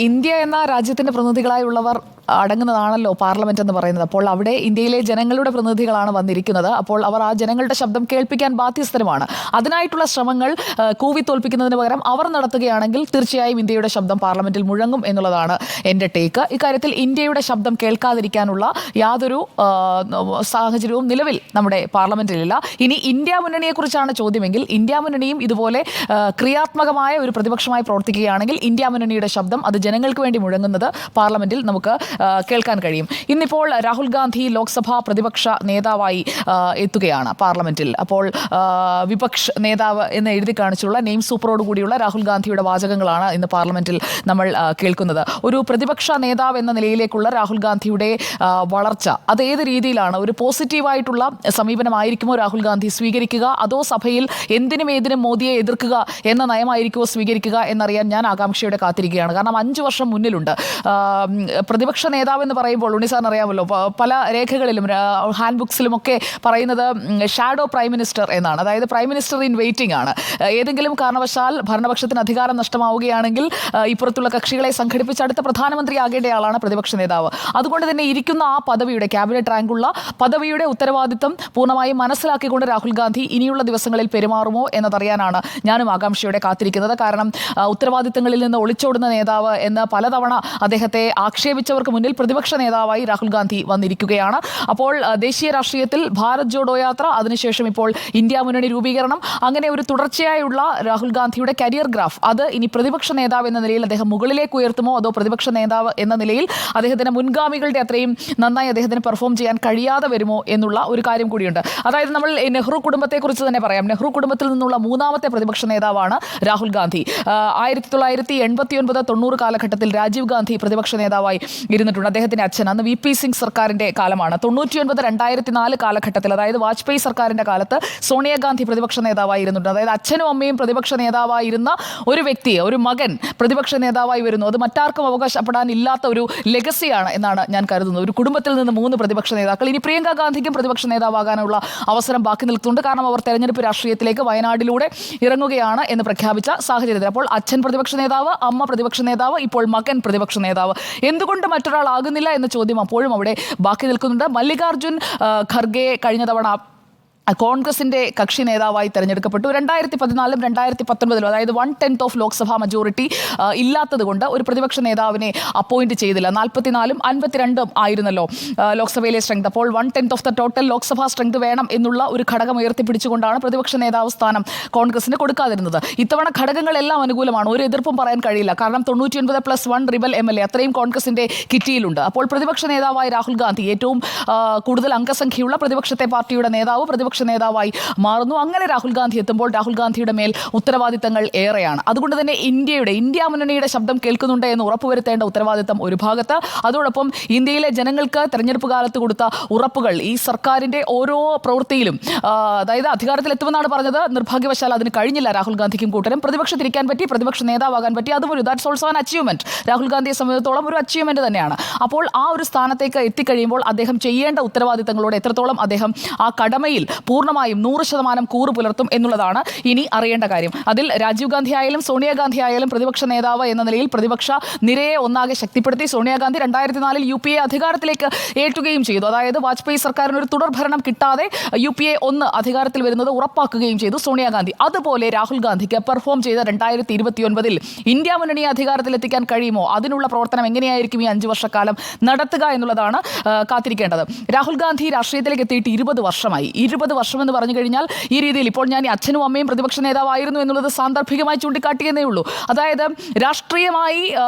India എന്ന രാജ്യത്തിന്റെ പ്രതിനിധികളായുള്ളവർ അടങ്ങുന്നതാണല്ലോ parliament എന്ന് പറയുന്നത്. അപ്പോൾ അവിടെ ഇന്ത്യയിലെ ജനങ്ങളുടെ പ്രതിനിധികളാണ് വന്നിരിക്കുന്നത്. അപ്പോൾ അവർ ആ ജനങ്ങളുടെ ശബ്ദം കേൾപ്പിക്കാൻ ബാധ്യസ്ഥരുമാണ്. അതിനായിട്ടുള്ള ശ്രമങ്ങൾ കൂവി തോൽപ്പിക്കുന്നതിന് പകരം അവർ നടത്തുകയാണെങ്കിൽ തീർച്ചയായും ഇന്ത്യയുടെ ശബ്ദം പാർലമെന്റിൽ മുഴങ്ങും എന്നുള്ളതാണ് എൻ്റെ ടേക്ക്. ഇക്കാര്യത്തിൽ ഇന്ത്യയുടെ ശബ്ദം കേൾക്കാതിരിക്കാനുള്ള യാതൊരു സാഹചര്യവും നിലവിൽ നമ്മുടെ പാർലമെന്റിലില്ല. ഇനി ഇന്ത്യ മുന്നണിയെക്കുറിച്ചാണ് ചോദ്യമെങ്കിൽ ഇന്ത്യ മുന്നണിയും ഇതുപോലെ ക്രിയാത്മകമായ ഒരു പ്രതിപക്ഷമായി പ്രവർത്തിക്കുകയാണെങ്കിൽ ഇന്ത്യ മുന്നണിയുടെ ശബ്ദം അത് ജനങ്ങൾക്ക് വേണ്ടി മുഴങ്ങുന്നത് പാർലമെന്റിൽ നമുക്ക് കേൾക്കാൻ കഴിയും. ഇന്നിപ്പോൾ രാഹുൽ ഗാന്ധി ലോക്സഭാ പ്രതിപക്ഷ നേതാവായി എത്തുകയാണ് പാർലമെന്റിൽ. അപ്പോൾ വിപക്ഷ നേതാവ് എന്ന് എഴുതി കാണിച്ചുള്ള നെയിം സൂപ്പറോട് കൂടിയുള്ള രാഹുൽ ഗാന്ധിയുടെ വാചകങ്ങളാണ് ഇന്ന് പാർലമെന്റിൽ നമ്മൾ കേൾക്കുന്നത്. ഒരു പ്രതിപക്ഷ നേതാവ് എന്ന നിലയിലേക്കുള്ള രാഹുൽ ഗാന്ധിയുടെ വളർച്ച അത് ഏത് രീതിയിലാണ്? ഒരു പോസിറ്റീവായിട്ടുള്ള സമീപനമായിരിക്കുമോ രാഹുൽ ഗാന്ധി സ്വീകരിക്കുക, അതോ സഭയിൽ എന്തിനും ഏതിനും മോദിയെ എതിർക്കുക എന്ന നയമായിരിക്കുമോ സ്വീകരിക്കുക എന്നറിയാൻ ഞാൻ ആകാംക്ഷയോടെ കാത്തിരിക്കുകയാണ്. കാരണം 5 വർഷം മുന്നിലുണ്ട്. പ്രതിപക്ഷ നേതാവ് എന്ന് പറയുമ്പോൾ ഉണ്ണിസാറിന് അറിയാമല്ലോ, പല രേഖകളിലും ഹാൻഡ് ബുക്സിലുമൊക്കെ പറയുന്നത് ഷാഡോ പ്രൈം മിനിസ്റ്റർ എന്നാണ്. അതായത് പ്രൈം മിനിസ്റ്റർ ഇൻ വെയിറ്റിംഗ് ആണ്. ഏതെങ്കിലും കാരണവശാൽ ഭരണപക്ഷത്തിന് അധികാരം നഷ്ടമാവുകയാണെങ്കിൽ ഇപ്പുറത്തുള്ള കക്ഷികളെ സംഘടിപ്പിച്ച് അടുത്ത പ്രധാനമന്ത്രിയാകേണ്ട ആളാണ് പ്രതിപക്ഷ നേതാവ്. അതുകൊണ്ട് തന്നെ ഇരിക്കുന്ന ആ പദവിയുടെ ക്യാബിനറ്റ് റാങ്കുള്ള പദവിയുടെ ഉത്തരവാദിത്തം പൂർണ്ണമായും മനസ്സിലാക്കിക്കൊണ്ട് രാഹുൽ ഗാന്ധി ഇനിയുള്ള ദിവസങ്ങളിൽ പെരുമാറുമോ എന്നതറിയാനാണ് ഞാനും ആകാംക്ഷയോടെ കാത്തിരിക്കുന്നത്. കാരണം ഉത്തരവാദിത്തങ്ങളിൽ നിന്ന് ഒളിച്ചോടുന്ന നേതാവ് എന്ന് പലതവണ അദ്ദേഹത്തെ ആക്ഷേപിച്ചവർക്ക് മുന്നിൽ പ്രതിപക്ഷ നേതാവായി രാഹുൽ ഗാന്ധി വന്നിരിക്കുകയാണ്. അപ്പോൾ ദേശീയ രാഷ്ട്രീയത്തിൽ ഭാരത് ജോഡോ യാത്ര, അതിനുശേഷം ഇപ്പോൾ ഇന്ത്യ മുന്നണി രൂപീകരണം, അങ്ങനെ ഒരു തുടർച്ചയായുള്ള രാഹുൽ ഗാന്ധിയുടെ കരിയർ ഗ്രാഫ് അത് ഇനി പ്രതിപക്ഷ നേതാവ് എന്ന നിലയിൽ അദ്ദേഹം മുകളിലേക്ക് ഉയർത്തുമോ അതോ പ്രതിപക്ഷ നേതാവ് എന്ന നിലയിൽ അദ്ദേഹത്തിന് മുൻഗാമികളുടെ അത്രയും നന്നായി അദ്ദേഹത്തിന് പെർഫോം ചെയ്യാൻ കഴിയാതെ വരുമോ എന്നുള്ള ഒരു കാര്യം കൂടിയുണ്ട്. അതായത് നമ്മൾ നെഹ്റു കുടുംബത്തെക്കുറിച്ച് തന്നെ പറയാം. നെഹ്റു കുടുംബത്തിൽ നിന്നുള്ള 3ാമത്തെ പ്രതിപക്ഷ നേതാവാണ് രാഹുൽ ഗാന്ധി. 1989-90 കാലഘട്ടത്തിൽ രാജീവ് ഗാന്ധി പ്രതിപക്ഷ നേതാവായി ഇരുന്നിട്ടുണ്ട്. അദ്ദേഹത്തിന്റെ അച്ഛൻ അന്ന് VP സിംഗ് സർക്കാരിന്റെ കാലമാണ്. 99-2004 കാലഘട്ടത്തിൽ, അതായത് വാജ്പേയി സർക്കാരിന്റെ കാലത്ത് സോണിയാഗാന്ധി പ്രതിപക്ഷ നേതാവായിരുന്നുണ്ട്. അതായത് അച്ഛനും അമ്മയും പ്രതിപക്ഷ നേതാവായിരുന്ന ഒരു വ്യക്തിയെ, ഒരു മകൻ പ്രതിപക്ഷ നേതാവായി വരുന്നു. അത് മറ്റാർക്കും അവകാശപ്പെടാനില്ലാത്ത ഒരു ലെഗസിയാണ് എന്നാണ് ഞാൻ കരുതുന്നത്. ഒരു കുടുംബത്തിൽ നിന്ന് 3 പ്രതിപക്ഷ നേതാക്കൾ. ഇനി പ്രിയങ്ക ഗാന്ധിക്കും പ്രതിപക്ഷ നേതാവാകാനുള്ള അവസരം ബാക്കി നിൽക്കുന്നുണ്ട്. കാരണം അവർ തെരഞ്ഞെടുപ്പ് രാഷ്ട്രീയത്തിലേക്ക് വയനാട്ടിലൂടെ ഇറങ്ങുകയാണ് എന്ന് പ്രഖ്യാപിച്ച സാഹചര്യത്തിൽ അപ്പോൾ അച്ഛൻ പ്രതിപക്ഷ നേതാവ്, അമ്മ പ്രതിപക്ഷ നേതാവ്, ഇപ്പോൾ മകൻ പ്രതിപക്ഷ നേതാവ്. എന്തുകൊണ്ട് മറ്റൊരാളാകുന്നില്ല എന്ന ചോദ്യം അപ്പോഴും അവിടെ ബാക്കി നിൽക്കുന്നുണ്ട്. മല്ലികാർജുൻ ഖർഗെ കഴിഞ്ഞ തവണ കോൺഗ്രസിന്റെ കക്ഷി നേതാവായി തെരഞ്ഞെടുക്കപ്പെട്ടു. 2014-ലും 2019-ലും അതായത് 1/10 ഓഫ് ലോക്സഭാ മജോറിറ്റി ഇല്ലാത്തത് കൊണ്ട് ഒരു പ്രതിപക്ഷ നേതാവിനെ അപ്പോയിന്റ് ചെയ്തില്ല. 44-ഉം 52-ഉം ആയിരുന്നല്ലോ ലോക്സഭയിലെ സ്ട്രെങ്ത്. അപ്പോൾ 1/10 of the total Lok Sabha strength വേണം എന്നുള്ള ഒരു ഘടകം ഉയർത്തിപ്പിടിച്ചുകൊണ്ടാണ് പ്രതിപക്ഷ നേതാവ് സ്ഥാനം കോൺഗ്രസിന് കൊടുക്കാതിരുന്നത്. ഇത്തവണ ഘടകങ്ങളെല്ലാം അനുകൂലമാണ്. ഒരു എതിർപ്പും പറയാൻ കഴിയില്ല. കാരണം 99+1 റിബൽ MLA അത്രയും കോൺഗ്രസിന്റെ കിറ്റിയിലുണ്ട്. അപ്പോൾ പ്രതിപക്ഷ നേതാവായ രാഹുൽ ഗാന്ധി ഏറ്റവും കൂടുതൽ അംഗസംഖ്യയുള്ള പ്രതിപക്ഷത്തെ പാർട്ടിയുടെ നേതാവ് പ്രതിപക്ഷ നേതാവായി മാറുന്നു. അങ്ങനെ രാഹുൽ ഗാന്ധി എത്തുമ്പോൾ രാഹുൽ ഗാന്ധിയുടെ മേൽ ഉത്തരവാദിത്തങ്ങൾ ഏറെയാണ്. അതുകൊണ്ട് തന്നെ ഇന്ത്യ മുന്നണിയുടെ ശബ്ദം കേൾക്കുന്നുണ്ട് എന്ന് ഉറപ്പുവരുത്തേണ്ട ഉത്തരവാദിത്തം ഒരു ഭാഗത്ത്, അതോടൊപ്പം ഇന്ത്യയിലെ ജനങ്ങൾക്ക് തെരഞ്ഞെടുപ്പ് കാലത്ത് കൊടുത്ത ഉറപ്പുകൾ ഈ സർക്കാരിന്റെ ഓരോ പ്രവൃത്തിയിലും, അതായത് അധികാരത്തിലെത്തുമെന്നാണ് പറഞ്ഞത്, നിർഭാഗ്യവശാൽ അതിന് കഴിഞ്ഞില്ല രാഹുൽ ഗാന്ധിക്കും കൂട്ടരും. പ്രതിപക്ഷത്തിരിക്കാൻ പറ്റി, പ്രതിപക്ഷ നേതാവാകാൻ പറ്റി, അതും that's also an achievement. Rahul ഗാന്ധിയെ സംബന്ധിച്ചിടത്തോളം ഒരു അച്ചീവ്മെന്റ് തന്നെയാണ്. അപ്പോൾ ആ ഒരു സ്ഥാനത്തേക്ക് എത്തിക്കഴിയുമ്പോൾ അദ്ദേഹം ചെയ്യേണ്ട ഉത്തരവാദിത്തങ്ങളോട് എത്രത്തോളം അദ്ദേഹം ആ കടമയിൽ പൂർണ്ണമായും 100% കൂറ് പുലർത്തും എന്നുള്ളതാണ് ഇനി അറിയേണ്ട കാര്യം. അതിൽ രാജീവ് ഗാന്ധി ആയാലും സോണിയാഗാന്ധി ആയാലും പ്രതിപക്ഷ നേതാവ് എന്ന നിലയിൽ പ്രതിപക്ഷ നിരയെ ഒന്നാകെ ശക്തിപ്പെടുത്തി. സോണിയാഗാന്ധി 2004-ൽ UPA അധികാരത്തിലേക്ക് ഏറ്റുകയും ചെയ്തു. അതായത് വാജ്പേയി സർക്കാരിന് ഒരു തുടർഭരണം കിട്ടാതെ UPA 1 അധികാരത്തിൽ വരുന്നത് ഉറപ്പാക്കുകയും ചെയ്തു സോണിയാഗാന്ധി. അതുപോലെ രാഹുൽ ഗാന്ധിക്ക് പെർഫോം ചെയ്ത 2029-ൽ ഇന്ത്യ മുന്നണിയെ അധികാരത്തിലെത്തിക്കാൻ കഴിയുമോ? അതിനുള്ള പ്രവർത്തനം എങ്ങനെയായിരിക്കും ഈ 5 വർഷക്കാലം നടത്തുക എന്നുള്ളതാണ് കാത്തിരിക്കേണ്ടത്. രാഹുൽ ഗാന്ധി രാഷ്ട്രീയത്തിലേക്ക് എത്തിയിട്ട് 20 വർഷമായി. 20 വർഷം എന്ന് പറഞ്ഞു കഴിഞ്ഞാൽ ഈ രീതിയിൽ ഇപ്പോൾ ഞാൻ അച്ഛനും അമ്മയും പ്രതിപക്ഷ നേതാവായിരുന്നു എന്നുള്ളത് സാന്ദർഭികമായി ചൂണ്ടിക്കാട്ടിയെന്നേ ഉള്ളൂ. അതായത് രാഷ്ട്രീയമായി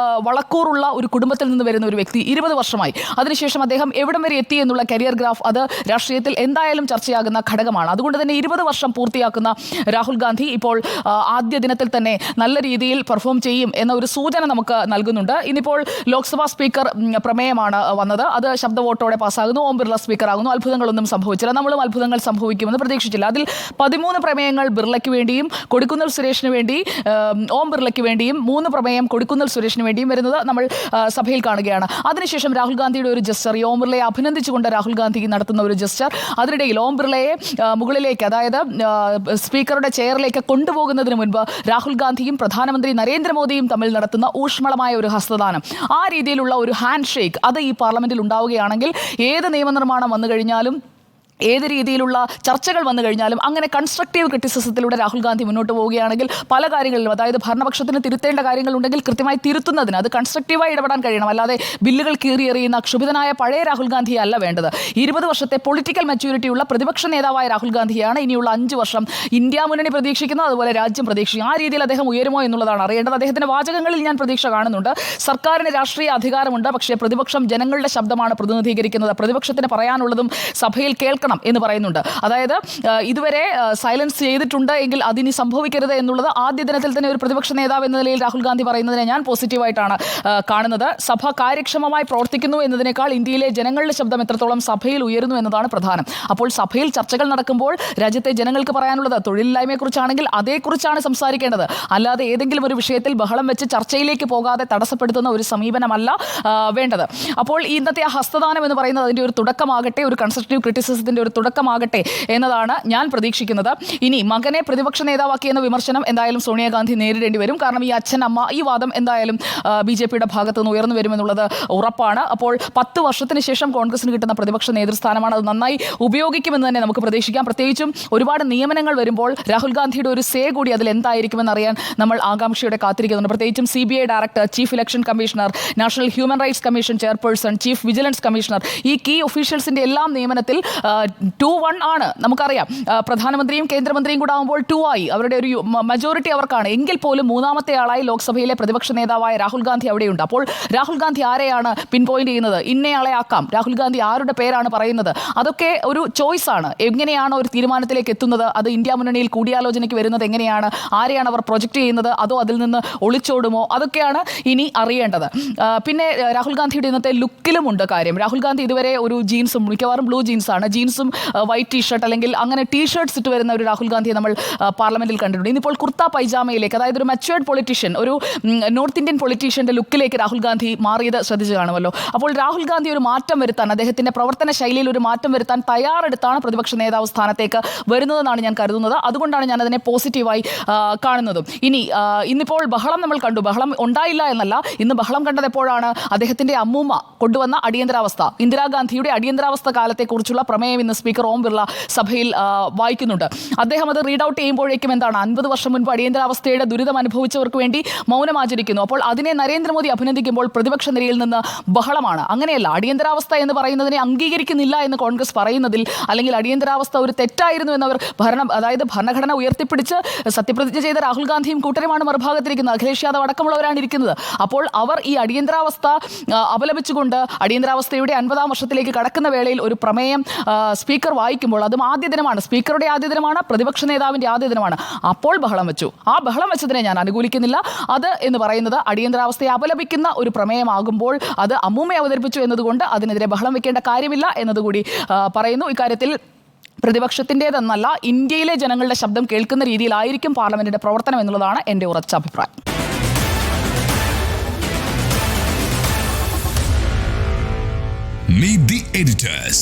വളക്കൂറുള്ള ഒരു കുടുംബത്തിൽ നിന്ന് വരുന്ന ഒരു വ്യക്തി 20 വർഷമായി. അതിനുശേഷം അദ്ദേഹം എവിടം വരെ എത്തി എന്നുള്ള കരിയർ ഗ്രാഫ് അത് രാഷ്ട്രീയത്തിൽ എന്തായാലും ചർച്ചയാകുന്ന ഘടകമാണ്. അതുകൊണ്ട് തന്നെ 20 വർഷം പൂർത്തിയാക്കുന്ന രാഹുൽ ഗാന്ധി ഇപ്പോൾ ആദ്യ ദിനത്തിൽ തന്നെ നല്ല രീതിയിൽ പെർഫോം ചെയ്യും എന്ന ഒരു സൂചന നമുക്ക് നൽകുന്നുണ്ട്. ഇന്നിപ്പോൾ ലോക്സഭാ സ്പീക്കർ പ്രമേയമാണ് വന്നത്. അത് ശബ്ദ വോട്ടോടെ പാസ്സാകുന്നു. ഓം ബിർള സ്പീക്കർ ആകുന്നു. അത്ഭുതങ്ങളൊന്നും സംഭവിച്ചില്ല. നമ്മളും അത്ഭുതങ്ങൾ സംഭവിക്കും സംഭവിക്കുമെന്ന് പ്രതീക്ഷിച്ചില്ല. അതിൽ 13 പ്രമേയങ്ങൾ ബിർളയ്ക്ക് വേണ്ടിയും കൊടിക്കുന്നിൽ സുരേഷിന് വേണ്ടി ഓം ബിർളയ്ക്ക് വേണ്ടിയും 3 പ്രമേയം കൊടിക്കുന്നിൽ സുരേഷിന് വേണ്ടിയും വരുന്നത് നമ്മൾ സഭയിൽ കാണുകയാണ്. അതിനുശേഷം രാഹുൽ ഗാന്ധിയുടെ ഒരു ജസ്റ്റർ, ഈ ഓം ബിർളയെ അഭിനന്ദിച്ചുകൊണ്ട് രാഹുൽ ഗാന്ധി നടത്തുന്ന ഒരു ജസ്റ്റർ, അതിനിടയിൽ ഓം ബിർളയെ മുകളിലേക്ക്, അതായത് സ്പീക്കറുടെ ചെയറിലേക്ക് കൊണ്ടുപോകുന്നതിന് മുൻപ് രാഹുൽ ഗാന്ധിയും പ്രധാനമന്ത്രി നരേന്ദ്രമോദിയും തമ്മിൽ നടത്തുന്ന ഊഷ്മളമായ ഒരു ഹസ്തദാനം, ആ രീതിയിലുള്ള ഒരു ഹാൻഡ് ഷേക്ക് അത് ഈ പാർലമെന്റിൽ ഉണ്ടാവുകയാണെങ്കിൽ ഏത് നിയമനിർമ്മാണം വന്നു കഴിഞ്ഞാലും ഏത് രീതിയിലുള്ള ചർച്ചകൾ വന്നു കഴിഞ്ഞാലും അങ്ങനെ കൺസ്ട്രക്റ്റീവ് ക്രിറ്റിസിസത്തിലൂടെ രാഹുൽ ഗാന്ധി മുന്നോട്ട് പോവുകയാണെങ്കിൽ പല കാര്യങ്ങളിലും, അതായത് ഭരണപക്ഷത്തിന് തിരുത്തേണ്ട കാര്യങ്ങളുണ്ടെങ്കിൽ കൃത്യമായി തിരുത്തുന്നതിന് അത് കൺസ്ട്രക്റ്റീവായി ഇടപെടാൻ കഴിയണം. അല്ലാതെ ബില്ലുകൾ കീറിയെറിയുന്ന ക്ഷുഭിതനായ പഴയ രാഹുൽ ഗാന്ധിയെ അല്ല വേണ്ടത്. 20 വർഷത്തെ പൊളിറ്റിക്കൽ മെച്യൂരിറ്റിയുള്ള പ്രതിപക്ഷ നേതാവായ രാഹുൽ ഗാന്ധിയാണ് ഇനിയുള്ള 5 വർഷം ഇന്ത്യ മുന്നണി പ്രതീക്ഷിക്കുന്നത്, അതുപോലെ രാജ്യം പ്രതീക്ഷിക്കും. ആ രീതിയിൽ അദ്ദേഹം ഉയരുമോ എന്നുള്ളതാണ് അറിയേണ്ടത്. അദ്ദേഹത്തിന്റെ വാചകങ്ങളിൽ ഞാൻ പ്രതീക്ഷ കാണുന്നുണ്ട്. സർക്കാരിന് രാഷ്ട്രീയ അധികാരമുണ്ട്, പക്ഷേ പ്രതിപക്ഷം ജനങ്ങളുടെ ശബ്ദമാണ് പ്രതിനിധീകരിക്കുന്നത്, പ്രതിപക്ഷത്തിന് പറയാനുള്ളതും സഭയിൽ കേൾക്കണം എന്ന് പറയുന്നുണ്ട്. അതായത് ഇതുവരെ സൈലൻസ് ചെയ്തിട്ടുണ്ട് എങ്കിൽ അതിനി സംഭവിക്കരുത് എന്നുള്ളത് ആദ്യ ദിനത്തിൽ തന്നെ ഒരു പ്രതിപക്ഷ നേതാവ് എന്ന നിലയിൽ രാഹുൽ ഗാന്ധി പറയുന്നതിനെ ഞാൻ പോസിറ്റീവായിട്ടാണ് കാണുന്നത്. സഭ കാര്യക്ഷമമായി പ്രവർത്തിക്കുന്നു എന്നതിനേക്കാൾ ഇന്ത്യയിലെ ജനങ്ങളുടെ ശബ്ദം എത്രത്തോളം സഭയിൽ ഉയരുന്നു എന്നതാണ് പ്രധാനം. അപ്പോൾ സഭയിൽ ചർച്ചകൾ നടക്കുമ്പോൾ രാജ്യത്തെ ജനങ്ങൾക്ക് പറയാനുള്ളത് തൊഴിലില്ലായ്മയെക്കുറിച്ചാണെങ്കിൽ അതേക്കുറിച്ചാണ് സംസാരിക്കേണ്ടത്. അല്ലാതെ ഏതെങ്കിലും ഒരു വിഷയത്തിൽ ബഹളം വെച്ച് ചർച്ചയിലേക്ക് പോകാതെ തടസ്സപ്പെടുത്തുന്ന ഒരു സമീപനമല്ല വേണ്ടത്. അപ്പോൾ ഇന്നത്തെ ആ ഹസ്തദാനം എന്ന് പറയുന്നത് അതിൻ്റെ ഒരു തുടക്കമാകട്ടെ, ഒരു കൺസ്ട്രക്റ്റീവ് ക്രിറ്റിസിസത്തിന്റെ ഒരു തുടക്കമാകട്ടെ എന്നതാണ് ഞാൻ പ്രതീക്ഷിക്കുന്നത്. ഇനി മകനെ പ്രതിപക്ഷ നേതാവാക്കിയെന്ന വിമർശനം എന്തായാലും സോണിയാഗാന്ധി നേരിടേണ്ടി വരും. കാരണം ഈ അച്ഛൻ അമ്മ ഈ വാദം എന്തായാലും BJPയുടെ ഭാഗത്തു നിന്ന് ഉയർന്നു വരുമെന്നുള്ളത് ഉറപ്പാണ്. അപ്പോൾ 10 വർഷത്തിന് ശേഷം കോൺഗ്രസിന് കിട്ടുന്ന പ്രതിപക്ഷ നേതൃസ്ഥാനമാണ്, അത് നന്നായി ഉപയോഗിക്കുമെന്ന് തന്നെ നമുക്ക് പ്രതീക്ഷിക്കാം. പ്രത്യേകിച്ചും ഒരുപാട് നിയമനങ്ങൾ വരുമ്പോൾ രാഹുൽ ഗാന്ധിയുടെ ഒരു സേ കൂടി അതിൽ എന്തായിരിക്കുമെന്ന് അറിയാൻ നമ്മൾ ആകാംക്ഷയോടെ കാത്തിരിക്കുന്നുണ്ട്. പ്രത്യേകിച്ചും CBI director, chief election commissioner, national human rights commission chairperson, chief vigilance commissioner, ഈ കീ ഒഫീഷ്യൽസിന്റെ എല്ലാം നിയമനത്തിൽ 2-1 ആണ്. നമുക്കറിയാം പ്രധാനമന്ത്രിയും കേന്ദ്രമന്ത്രിയും കൂടെ ആകുമ്പോൾ 2 ആയി, അവരുടെ ഒരു മജോറിറ്റി അവർക്കാണ്. എങ്കിൽ പോലും മൂന്നാമത്തെ ആളായി ലോക്സഭയിലെ പ്രതിപക്ഷ നേതാവായ രാഹുൽ ഗാന്ധി അവിടെയുണ്ട്. അപ്പോൾ രാഹുൽ ഗാന്ധി ആരെയാണ് പിൻ പോയിന്റ് ചെയ്യുന്നത്? ഇന്നയാളെ ആക്കാം. രാഹുൽ ഗാന്ധി ആരുടെ പേരാണ് പറയുന്നത്? അതൊക്കെ ഒരു ചോയ്സ് ആണ്. എങ്ങനെയാണ് ഒരു തീരുമാനത്തിലേക്ക് എത്തുന്നത്? അത് ഇന്ത്യ മുന്നണിയിൽ കൂടിയാലോചനയ്ക്ക് വരുന്നത് എങ്ങനെയാണ്? ആരെയാണ് അവർ പ്രൊജക്റ്റ് ചെയ്യുന്നത്? അതോ അതിൽ നിന്ന് ഒളിച്ചോടുമോ? അതൊക്കെയാണ് ഇനി അറിയേണ്ടത്. പിന്നെ രാഹുൽ ഗാന്ധിയുടെ ഇന്നത്തെ ലുക്കിലുമുണ്ട് കാര്യം. രാഹുൽ ഗാന്ധി ഇതുവരെ ഒരു ജീൻസും, മിക്കവാറും ബ്ലൂ ജീൻസാണ്, ജീൻസും വൈറ്റ് ടീഷർട്ട് അല്ലെങ്കിൽ അങ്ങനെ ടീഷർട്ട്സ് ഇട്ട് വരുന്ന ഒരു രാഹുൽ ഗാന്ധിയെ നമ്മൾ പാർലമെന്റിൽ കണ്ടിട്ടുണ്ട്. ഇന്നിപ്പോൾ കുർത്ത പൈജാമയിലേക്ക്, അതായത് ഒരു മച്വേർഡ് പൊളിറ്റീഷ്യൻ, ഒരു നോർത്ത് ഇന്ത്യൻ പൊളിറ്റീഷ്യന്റെ ലുക്കിലേക്ക് രാഹുൽ ഗാന്ധി മാറിയത് ശ്രദ്ധിച്ചു കാണുമല്ലോ. അപ്പോൾ രാഹുൽ ഗാന്ധി ഒരു മാറ്റം വരുത്താൻ, അദ്ദേഹത്തിന്റെ പ്രവർത്തന ശൈലിയിൽ ഒരു മാറ്റം വരുത്താൻ തയ്യാറെടുത്താണ് പ്രതിപക്ഷ നേതാവ് സ്ഥാനത്തേക്ക് വരുന്നതെന്നാണ് ഞാൻ കരുതുന്നത്. അതുകൊണ്ടാണ് ഞാൻ അതിനെ പോസിറ്റീവായി കാണുന്നതും. ഇന്നിപ്പോൾ ബഹളം നമ്മൾ കണ്ടു. ബഹളം ഉണ്ടായില്ല എന്നല്ല, ഇന്ന് ബഹളം കണ്ടത് എപ്പോഴാണ്? അദ്ദേഹത്തിന്റെ അമ്മൂമ്മ കൊണ്ടുവന്ന അടിയന്തരാവസ്ഥ, ഇന്ദിരാഗാന്ധിയുടെ അടിയന്തരാവസ്ഥ കാലത്തെക്കുറിച്ചുള്ള പ്രമേയം ഇന്ന് സ്പീക്കർ ഓം ബിർള സഭയിൽ വായിക്കുന്നുണ്ട്. അദ്ദേഹം അത് റീഡ് ഔട്ട് ചെയ്യുമ്പോഴേക്കും എന്താണ്, 50 വർഷം മുൻപ് അടിയന്തരാവസ്ഥയുടെ ദുരിതം അനുഭവിച്ചവർക്ക് വേണ്ടി മൗനം ആചരിക്കുന്നു. അപ്പോൾ അതിനെ നരേന്ദ്രമോദി അഭിനന്ദിക്കുമ്പോൾ പ്രതിപക്ഷ നിരയിൽ നിന്ന് ബഹളമാണ്. അങ്ങനെയല്ല, അടിയന്തരാവസ്ഥ എന്ന് പറയുന്നതിനെ അംഗീകരിക്കുന്നില്ല എന്ന് കോൺഗ്രസ് പറയുന്നതിൽ, അല്ലെങ്കിൽ അടിയന്തരാവസ്ഥ ഒരു തെറ്റായിരുന്നു എന്നവർ ഭരണഘടന ഉയർത്തിപ്പിടിച്ച് സത്യപ്രതിജ്ഞ ചെയ്ത രാഹുൽ ഗാന്ധിയും കൂട്ടരുമാണ് മറുഭാഗത്തിരിക്കുന്നത്, അഖിലേഷ് യാദവ് അടക്കമുള്ളവരാണ് ഇരിക്കുന്നത്. അപ്പോൾ അവർ ഈ അടിയന്തരാവസ്ഥ അപലപിച്ചുകൊണ്ട് അടിയന്തരാവസ്ഥയുടെ 50-ാം വർഷത്തിലേക്ക് കടക്കുന്ന വേളയിൽ ഒരു പ്രമേയം സ്പീക്കർ വായിക്കുമ്പോൾ, അതും ആദ്യ ദിനമാണ്, സ്പീക്കറുടെ ആദ്യ ദിനമാണ്, പ്രതിപക്ഷ നേതാവിൻ്റെ ആദ്യ ദിനമാണ്, അപ്പോൾ ബഹളം വെച്ചു. ആ ബഹളം വെച്ചതിനെ ഞാൻ അനുകൂലിക്കുന്നില്ല. അത് എന്ന് പറയുന്നത് അടിയന്തരാവസ്ഥയെ അപലപിക്കുന്ന ഒരു പ്രമേയമാകുമ്പോൾ അത് അമ്മൂമ്മയെ അവതരിപ്പിച്ചു എന്നതുകൊണ്ട് അതിനെതിരെ ബഹളം വെക്കേണ്ട കാര്യമില്ല എന്നതുകൂടി പറയുന്നു. ഇക്കാര്യത്തിൽ പ്രതിപക്ഷത്തിൻ്റെതെന്നല്ല, ഇന്ത്യയിലെ ജനങ്ങളുടെ ശബ്ദം കേൾക്കുന്ന രീതിയിലായിരിക്കും പാർലമെന്റിന്റെ പ്രവർത്തനം എന്നുള്ളതാണ് എൻ്റെ ഉറച്ച അഭിപ്രായം. Meet the editors.